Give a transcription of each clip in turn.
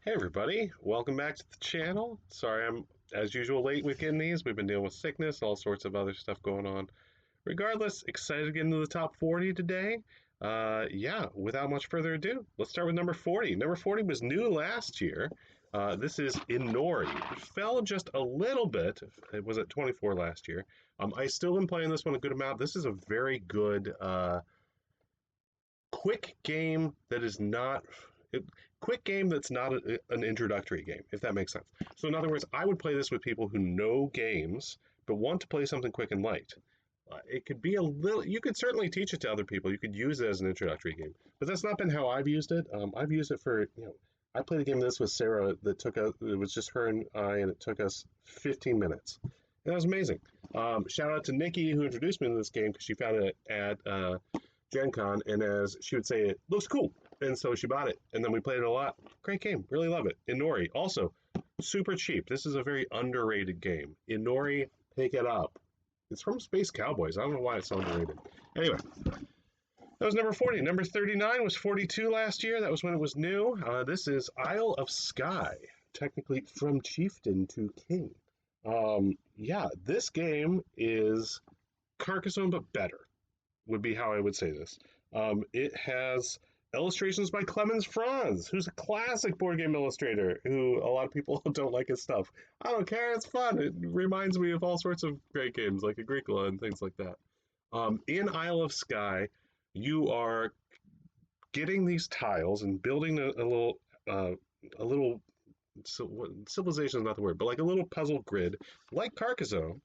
Hey everybody, welcome back to the channel. Sorry I'm, as usual, late with getting these. We've been dealing with sickness, all sorts of other stuff going on. Regardless, excited to get into the top 40 today. Yeah, without much further ado, let's start with number 40. Number 40 was new last year. This is Inori. It fell just a little bit. It was at 24 last year. I still been playing this one a good amount. This is a very good quick game that is not it, quick game that's not an introductory game, if that makes sense. So in other words, I would play this with people who know games but want to play something quick and light. It could be a little. You could certainly teach it to other people. You could use it as an introductory game, but that's not been how I've used it. I've used it for I played a game of this with Sarah that took us. It was just her and I, and it took us 15 minutes. And that was amazing. Shout out to Nikki who introduced me to this game because she found it at Gen Con, and as she would say, it looks cool. And so she bought it, and then we played it a lot. Great game, really love it. Inori, also super cheap. This is a very underrated game. Inori, pick it up. It's from Space Cowboys. I don't know why it's so underrated. Anyway, that was number 40. Number 39 was 42 last year. That was when it was new. This is Isle of Skye, technically from Chieftain to King. Yeah, this game is Carcassonne, but better would be how I would say this. It has illustrations by Clemens Franz, who's a classic board game illustrator, who a lot of people don't like his stuff. I don't care, it's fun. It reminds me of all sorts of great games like Agricola and things like that. In Isle of Skye, you are getting these tiles and building uh, a little civilization is not the word, but like a little puzzle grid, like Carcassonne,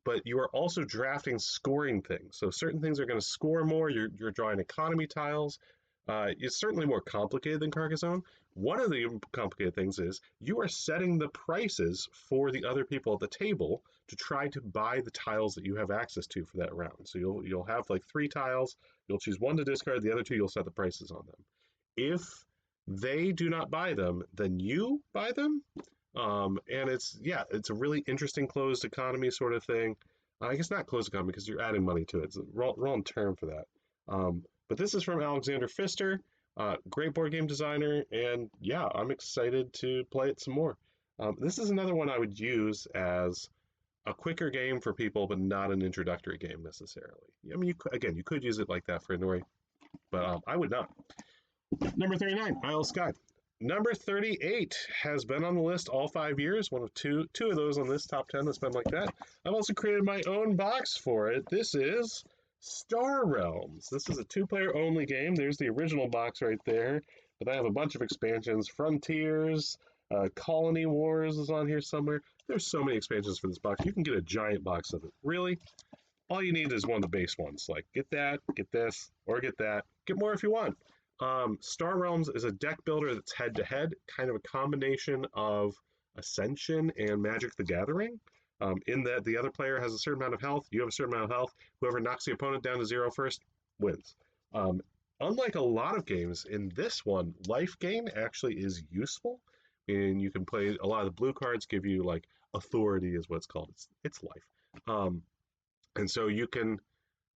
but you are also drafting scoring things. So certain things are going to score more. You're drawing economy tiles. It's certainly more complicated than Carcassonne. One of the complicated things is you are setting the prices for the other people at the table to try to buy the tiles that you have access to for that round. So you'll have like three tiles. You'll choose one to discard. The other two you'll set the prices on them. If they do not buy them, then you buy them, and it's a really interesting closed economy sort of thing. I guess not closed economy because you're adding money to it. It's a wrong term for that. But this is from Alexander Pfister, great board game designer, and yeah, I'm excited to play it some more. This is another one I would use as a quicker game for people, but not an introductory game necessarily. I mean, you could use it like that for Inori, but I would not. Number 39, Isle of Skye. Number 38 has been on the list all 5 years. One of two of those on this top 10 that's been like that. I've also created my own box for it. This is Star Realms. This is a two-player only game. There's the original box right there, but I have a bunch of expansions. Frontiers, Colony Wars is on here somewhere. There's so many expansions for this box. You can get a giant box of it. Really, all you need is one of the base ones. Like, get that, get this, or get that. Get more if you want. Star Realms is a deck builder that's head to head, kind of a combination of Ascension and Magic the Gathering. In that the other player has a certain amount of health, you have a certain amount of health. Whoever knocks the opponent down to zero first wins. Um, Unlike a lot of games, in this one, life gain actually is useful. And you can play a lot of the blue cards give you like authority is what it's called. It's life. And so you can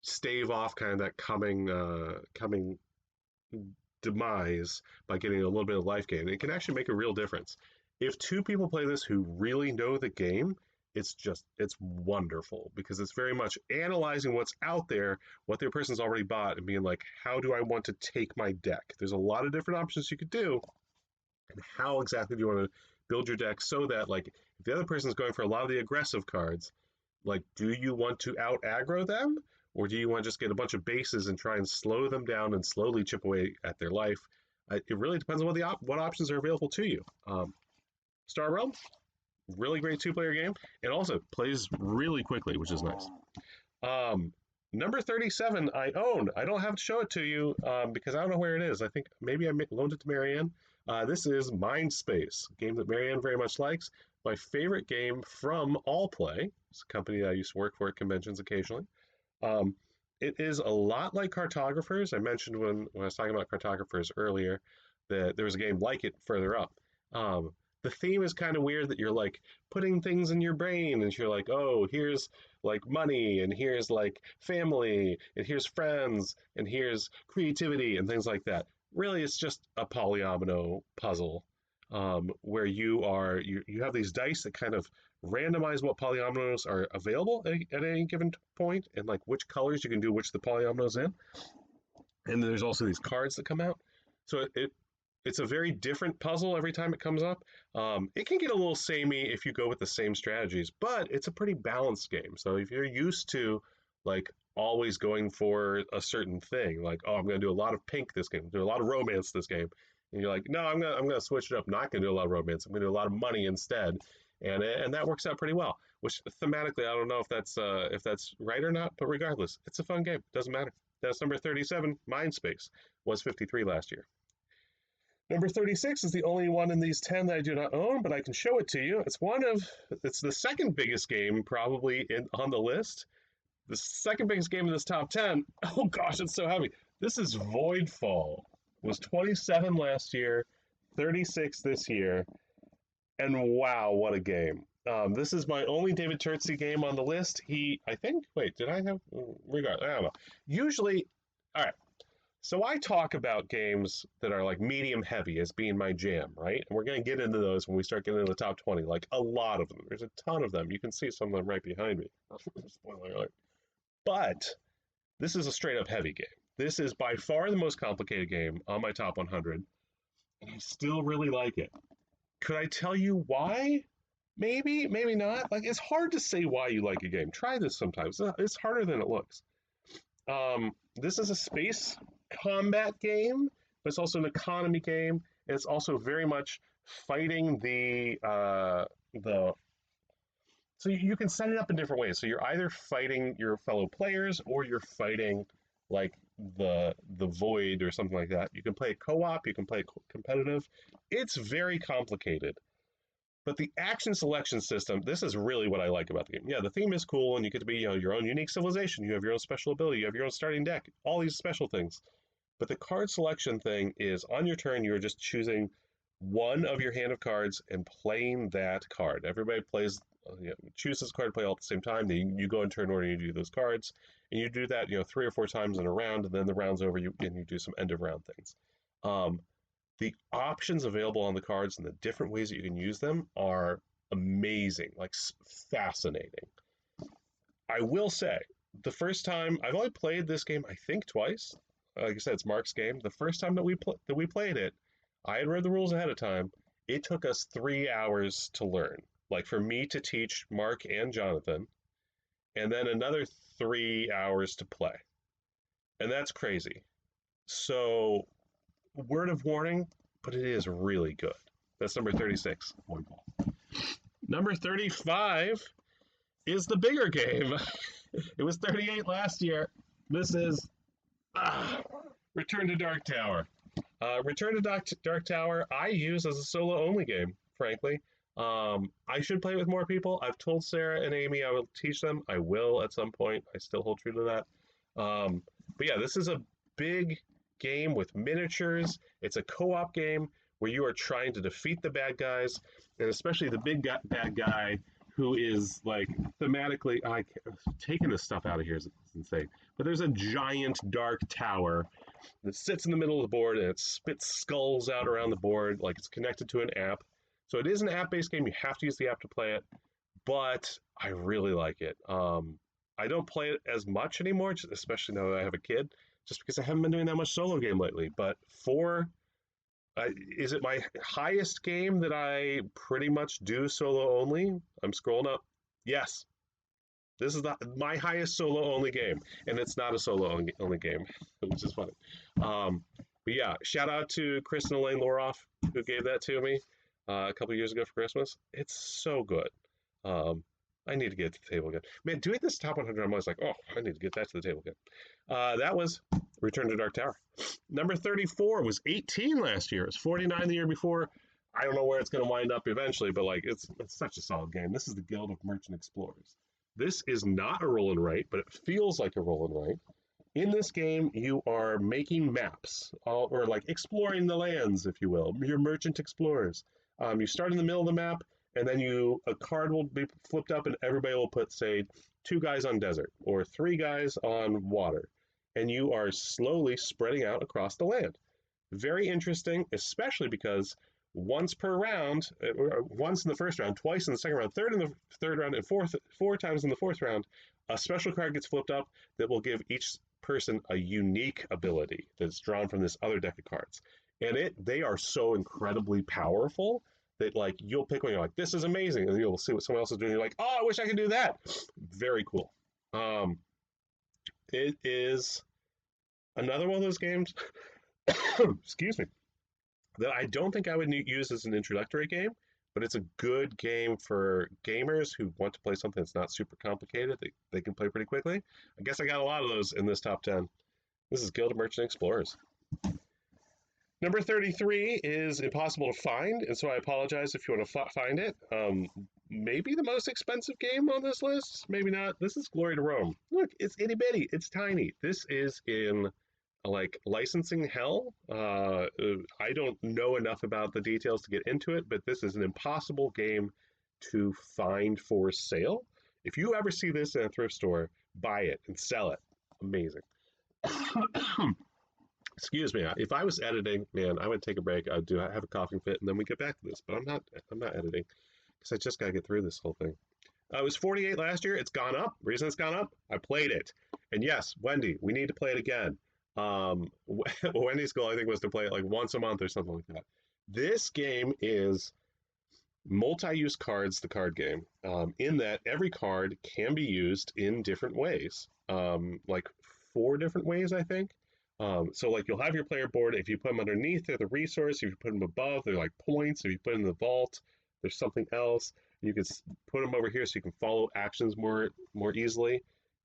stave off kind of that coming demise by getting a little bit of life gain. It can actually make a real difference. If two people play this who really know the game, it's wonderful because it's very much analyzing what's out there, what their person's already bought, and being like, how do I want to take my deck? There's a lot of different options you could do, and how exactly do you want to build your deck so that like if the other person's going for a lot of the aggressive cards, like, do you want to out aggro them? Or do you want to just get a bunch of bases and try and slow them down and slowly chip away at their life? It really depends on what options are available to you. Star Realm, really great two-player game, and also plays really quickly, which is nice. Number 37, I own. I don't have to show it to you because I don't know where it is. I think maybe I loaned it to Marianne. This is Mindspace, a game that Marianne very much likes. My favorite game from All Play. It's a company that I used to work for at conventions occasionally. Um, it is a lot like Cartographers. I mentioned when I was talking about Cartographers earlier that there was a game like it further up. Um, the theme is kind of weird that you're like putting things in your brain and you're like, oh, here's like money and here's like family and here's friends and here's creativity and things like that. Really, it's just a polyomino puzzle. where you have these dice that kind of randomize what polyominoes are available at any given point, and like which colors you can do which the polyominoes in. And there's also these cards that come out. So it's a very different puzzle every time it comes up. It can get a little samey if you go with the same strategies, but it's a pretty balanced game. So if you're used to like always going for a certain thing, like oh I'm going to do a lot of pink this game, do a lot of romance this game, and you're like no I'm gonna switch it up, not going to do a lot of romance, I'm going to do a lot of money instead, and that works out pretty well. Which thematically I don't know if that's right or not, but regardless, it's a fun game. Doesn't matter. That's number 37. Mindspace was 53 last year. Number 36 is the only one in these 10 that I do not own, but I can show it to you. It's the second biggest game probably on the list. The second biggest game in this top 10. Oh gosh, it's so heavy. This is Voidfall. It was 27 last year, 36 this year, and wow, what a game. This is my only David Turczi game on the list. Did I have, regard, I don't know. Usually, all right, so I talk about games that are like medium heavy as being my jam, right? And we're going to get into those when we start getting into the top 20, like a lot of them. There's a ton of them. You can see some of them right behind me. Spoiler alert. But this is a straight up heavy game. This is by far the most complicated game on my top 100, and I still really like it. Could I tell you why? Maybe, maybe not. Like, it's hard to say why you like a game. Try this sometimes. It's harder than it looks. This is a space combat game, but it's also an economy game. And it's also very much fighting the. So you can set it up in different ways. So you're either fighting your fellow players or you're fighting like the void or something like that. You can play co-op. You can play competitive. It's very complicated. But the action selection system, this is really what I like about the game. Yeah, the theme is cool, and you get to be your own unique civilization. You have your own special ability. You have your own starting deck. All these special things. But the card selection thing is on your turn, you're just choosing one of your hand of cards and playing that card. Everybody chooses a card to play all at the same time. Then you go in turn order and you do those cards, and you do that 3 or 4 times in a round, and then the round's over. You do some end of round things. The options available on the cards and the different ways that you can use them are amazing, like fascinating. I will say, the first time I've only played this game, I think twice. Like I said, it's Mark's game. The first time that we played it, I had read the rules ahead of time. It took us 3 hours to learn, like for me to teach Mark and Jonathan, and then another 3 hours to play, and that's crazy. So word of warning, but it is really good. That's number 36. Number 35 is the bigger game. It was 38 last year. This is Return to Dark Tower. Return to Dark Tower I use as a solo-only game, frankly. I should play with more people. I've told Sarah and Amy I will teach them. I will at some point. I still hold true to that. But yeah, this is a big game with miniatures. It's a co-op game where you are trying to defeat the bad guys, and especially the bad guy who is like thematically. Taking this stuff out of here is insane. But there's a giant dark tower that sits in the middle of the board, and it spits skulls out around the board like it's connected to an app. So it is an app-based game. You have to use the app to play it, but I really like it. I don't play it as much anymore, especially now that I have a kid, just because I haven't been doing that much solo game lately. But is it my highest game that I pretty much do solo only? I'm scrolling up. Yes, this is my highest solo only game, and it's not a solo only game, which is funny. But yeah, shout out to Chris and Elaine Loroff who gave that to me a couple years ago for Christmas. It's so good. I need to get to the table again. Man, doing this top 100, I'm always like, oh, I need to get that to the table again. That was Return to Dark Tower. Number 34 was 18 last year. It was 49 the year before. I don't know where it's going to wind up eventually, but like it's such a solid game. This is the Guild of Merchant Explorers. This is not a roll and write, but it feels like a roll and write. In this game, you are making maps, or like exploring the lands, if you will. You're merchant explorers. You start in the middle of the map, and then a card will be flipped up, and everybody will put, say, 2 guys on desert, or 3 guys on water. And you are slowly spreading out across the land. Very interesting, especially because once per round, once in the first round, twice in the second round, third in the third round, and four times in the fourth round, a special card gets flipped up that will give each person a unique ability that's drawn from this other deck of cards. And they are so incredibly powerful that like you'll pick one, you're like, this is amazing, and you'll see what someone else is doing, you're like, oh, I wish I could do that. Very cool. It is another one of those games, excuse me, that I don't think I would use as an introductory game, but it's a good game for gamers who want to play something that's not super complicated. They can play pretty quickly. I guess I got a lot of those in this top 10. This is Guild of Merchant Explorers. Number 33 is impossible to find, and so I apologize if you want to find it. Maybe the most expensive game on this list, maybe not. This is Glory to Rome. Look, it's itty bitty, it's tiny. This is in like licensing hell. I don't know enough about the details to get into it, but this is an impossible game to find for sale. If you ever see this in a thrift store, buy it and sell it. Amazing. Excuse me. If I was editing, man, I would take a break. I'd have a coughing fit, and then we get back to this. But I'm not. I'm not editing because I just got to get through this whole thing. It was 48 last year. It's gone up. The reason it's gone up, I played it. And yes, Wendy, we need to play it again. Wendy's goal, I think, was to play it like once a month or something like that. This game is multi-use cards, the card game, in that every card can be used in different ways, like 4 different ways, I think. So like you'll have your player board. If you put them underneath, they're the resource. If you put them above, they're like points. If you put them in the vault, there's something else. You can put them over here so you can follow actions more easily.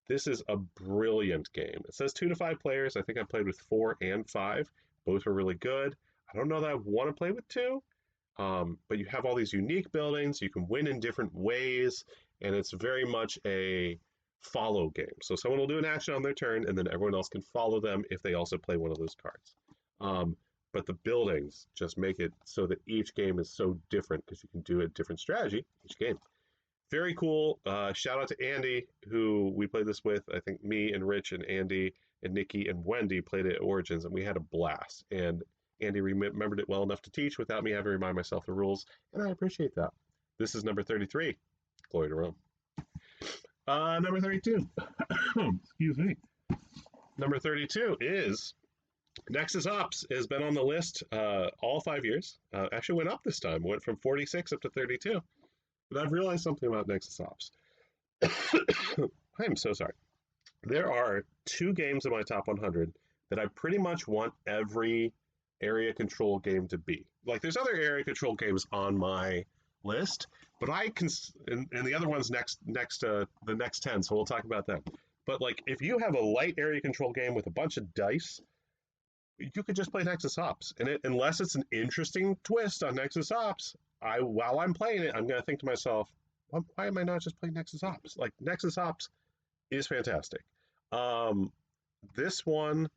This is a brilliant game. It says 2 to 5 players. I think I played with 4 and 5. Both are really good. I don't know that I want to play with 2, but you have all these unique buildings. You can win in different ways, and it's very much a follow game. So someone will do an action on their turn, and then everyone else can follow them if they also play one of those cards. But the buildings just make it so that each game is so different because you can do a different strategy each game. Very cool. Shout out to Andy, who we played this with. I think me and Rich and Andy and Nikki and Wendy played it at Origins, and we had a blast. And Andy remembered it well enough to teach without me having to remind myself the rules, and I appreciate that. This is number 33, Glory to Rome. Number 32. Excuse me. Number 32 is Nexus Ops. Has been on the list all 5 years. Actually went up this time. Went from 46 up to 32. But I've realized something about Nexus Ops. I am so sorry. There are 2 games in my top 100 that I pretty much want every area control game to be. Like, there's other area control games on my list, but I can, and the other one's next the next 10, so we'll talk about that. But like, if you have a light area control game with a bunch of dice, you could just play Nexus Ops, and unless it's an interesting twist on Nexus Ops, while I'm playing it, I'm gonna think to myself, why am I not just playing Nexus Ops? Like, Nexus Ops is fantastic. This one,